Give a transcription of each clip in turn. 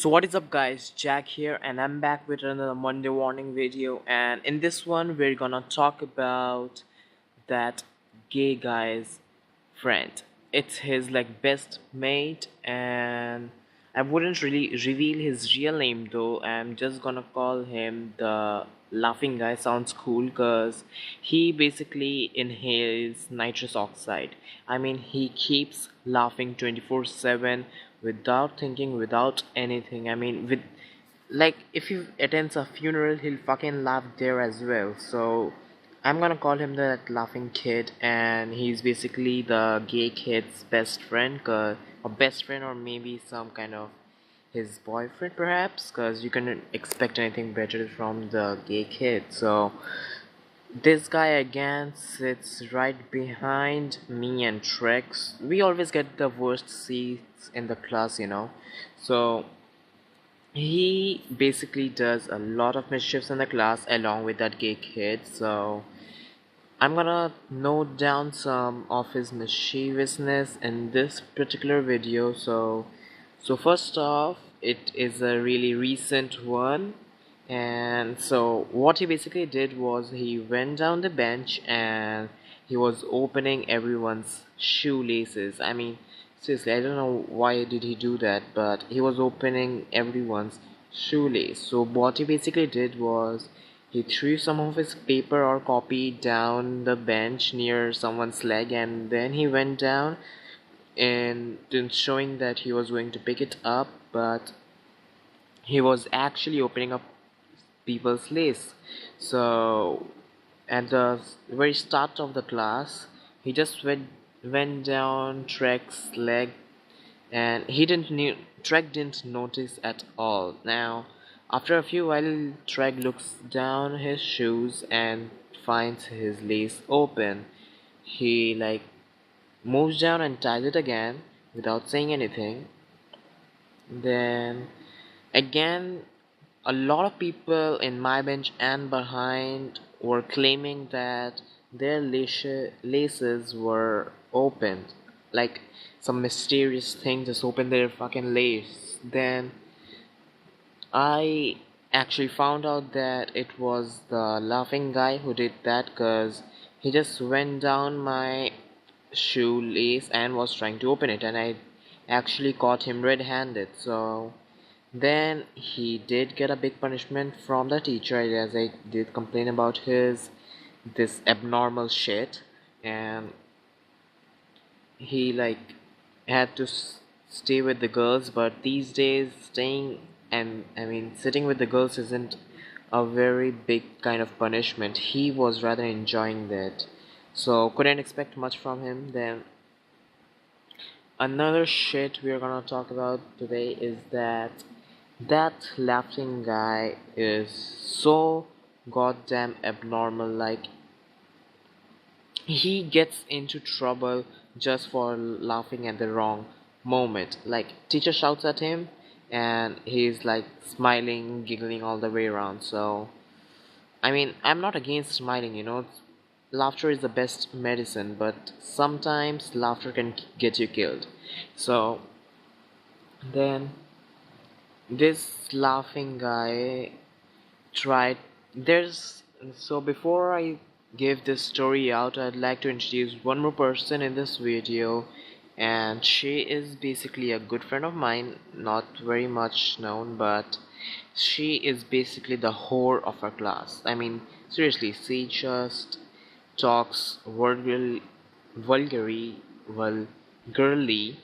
So what is up guys, Jack here and I'm back with another Monday morning video, and in this one we're gonna talk about that gay guy's friend. It's his best mate, and I wouldn't really reveal his real name though. I'm just gonna call him the laughing guy. Sounds cool because he basically inhales nitrous oxide. I mean, he keeps laughing 24/7 without thinking, without anything. I mean, with if he attends a funeral, he'll fucking laugh there as well. So I'm gonna call him that laughing kid, and he's basically the gay kid's best friend, or best friend, or maybe some kind of his boyfriend perhaps, because you couldn't expect anything better from the gay kid. So this guy again sits right behind me and Trex. We always get the worst seats in the class. So he basically does a lot of mischiefs in the class along with that gay kid. So I'm gonna note down some of his mischievousness in this particular video. So first off, it is a really recent one, and so what he basically did was he went down the bench and he was opening everyone's shoelaces. I mean, seriously, I don't know why did he do that, but he was opening everyone's shoelace. So what he basically did was he threw some of his paper or copy down the bench near someone's leg, and then he went down and then showing that he was going to pick it up, but he was actually opening up people's lace. So at the very start of the class, he just went down Trek's leg, and Trek didn't notice at all. Now, after a few while, Trek looks down his shoes and finds his lace open. He moves down and ties it again without saying anything. Then again, a lot of people in my bench and behind were claiming that their laces were opened, like some mysterious thing just opened their fucking lace. Then I actually found out that it was the laughing guy who did that, because he just went down my shoelace and was trying to open it, and I actually caught him red-handed. So then he did get a big punishment from the teacher, as I did complain about this abnormal shit, and he had to stay with the girls. But these days, staying and I mean sitting with the girls isn't a very big kind of punishment. He was rather enjoying that, so couldn't expect much from him. Then another shit we're gonna talk about today is that laughing guy is so goddamn abnormal. He gets into trouble just for laughing at the wrong moment. Teacher shouts at him and he's smiling, giggling all the way around. So I mean, I'm not against smiling. Laughter is the best medicine, but sometimes laughter can get you killed. So then this laughing guy tried there's so before I give this story out, I'd like to introduce one more person in this video, and she is basically a good friend of mine, not very much known, but she is basically the whore of her class. I mean, seriously, she just talks vulgarly, vulgarly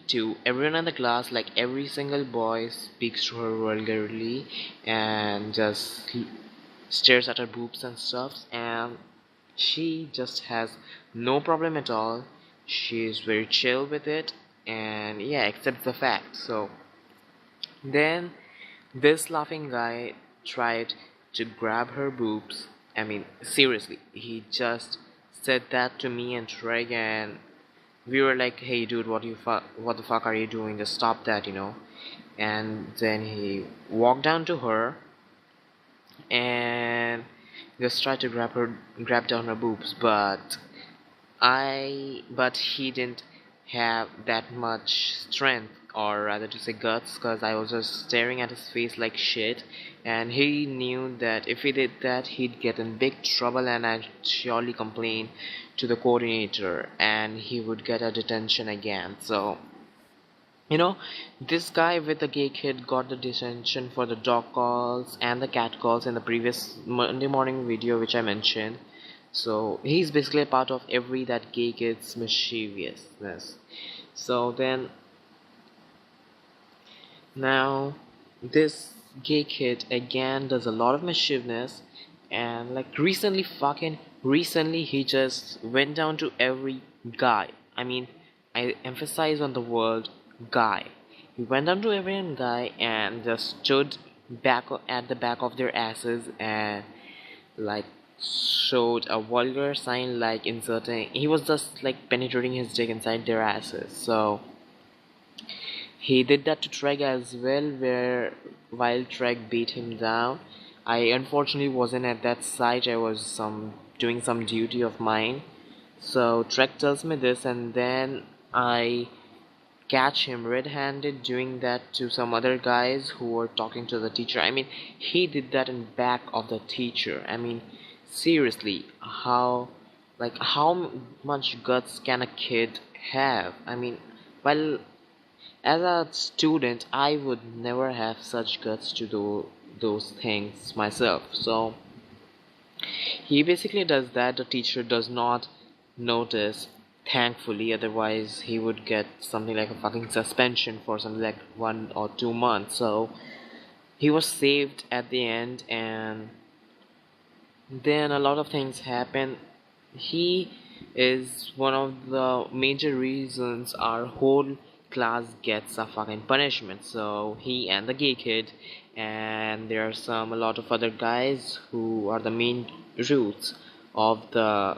to everyone in the class. Like every single boy speaks to her vulgarly and just stares at her boobs and stuff, and she just has no problem at all. She's very chill with it, and yeah, accepts the fact. So then this laughing guy tried to grab her boobs. I mean, seriously, he just said that to me and Treg, and we were like, "Hey, dude, what the fuck are you doing? Just stop that." And then he walked down to her and just tried to grab down her boobs, but he didn't have that much strength, or rather to say guts, because I was just staring at his face like shit, and he knew that if he did that he'd get in big trouble and I'd surely complain to the coordinator and he would get a detention again. So you know, this guy with the gay kid got the detention for the dog calls and the cat calls in the previous Monday morning video which I mentioned. So he's basically a part of every that gay kid's mischievousness. So then now this gay kid again does a lot of mischievousness, and like recently he just went down to every guy. I mean, I emphasize on the word guy. He went down to every guy and just stood back at the back of their asses and like showed a vulgar sign like inserting, he was just like penetrating his dick inside their asses. So he did that to Treg as well, where while Treg beat him down, I unfortunately wasn't at that site. I was doing some duty of mine. So Treg tells me this, and then I catch him red-handed doing that to some other guys who were talking to the teacher. I mean, he did that in back of the teacher. I mean, seriously, how much guts can a kid have? I mean, well, as a student, I would never have such guts to do those things myself. So he basically does that. The teacher does not notice, thankfully, otherwise he would get something like a fucking suspension for something like 1 or 2 months. So he was saved at the end, and then a lot of things happen. He is one of the major reasons our whole class gets a fucking punishment. So he and the gay kid, and there are a lot of other guys who are the main roots of the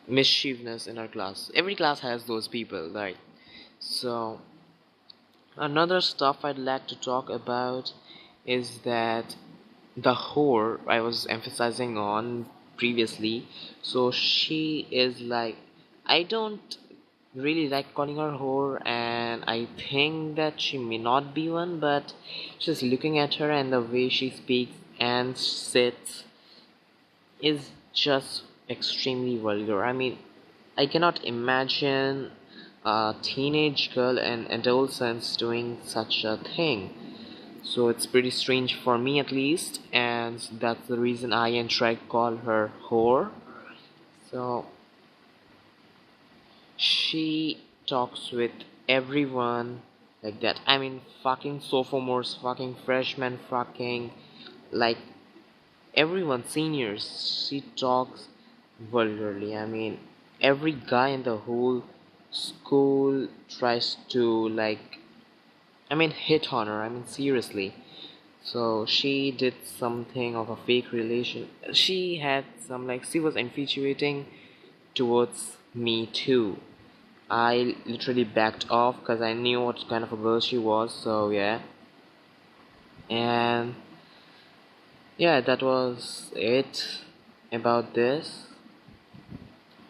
mischievousness in our class. Every class has those people, right? So another stuff I'd like to talk about is that the whore I was emphasizing on previously. So she is like, I don't really like calling her whore, and I think that she may not be one, but just looking at her and the way she speaks and sits is just extremely vulgar. I mean, I cannot imagine a teenage girl and adolescents doing such a thing. So it's pretty strange for me at least, and that's the reason I and Shrek call her whore. So she talks with everyone like that. I mean, fucking sophomores, fucking freshmen, fucking like everyone, seniors. She talks vulgarly. I mean, every guy in the whole school tries to like, I mean, hit on her. I mean, seriously. So she did something of a fake relation. She had some like, she was infatuating towards me too. I literally backed off because I knew what kind of a girl she was. So yeah, and yeah, that was it about this.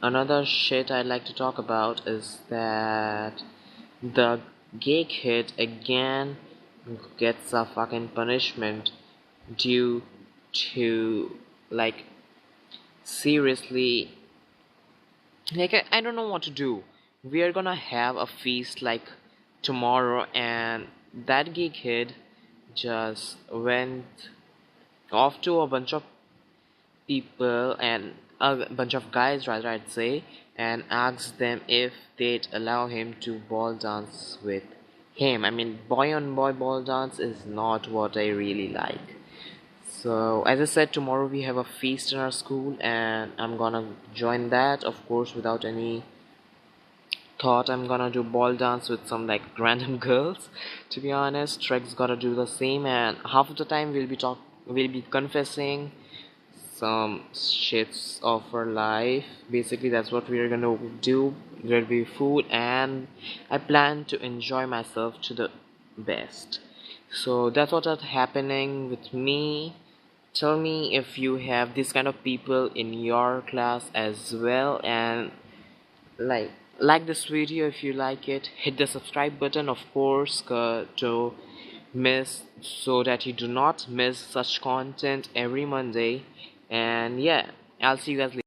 Another shit I'd like to talk about is that the gay kid again gets a fucking punishment due to like, seriously, like I don't know what to do. We are gonna have a feast like tomorrow, and that gay kid just went off to a bunch of people and a bunch of guys rather I'd say, and asked them if they'd allow him to ball dance with him. I mean, boy on boy ball dance is not what I really like. So as I said, tomorrow we have a feast in our school and I'm gonna join that, of course, without any thought I'm gonna do ball dance with some like random girls. To be honest, Trek's gotta do the same, and half of the time we'll be confessing some shits of our life. Basically, that's what we're gonna do. There'll be food, and I plan to enjoy myself to the best. So that's what's happening with me. Tell me if you have this kind of people in your class as well, and like Like this video if you like it, hit the subscribe button of course, to miss so that you do not miss such content every Monday. And yeah, I'll see you guys later.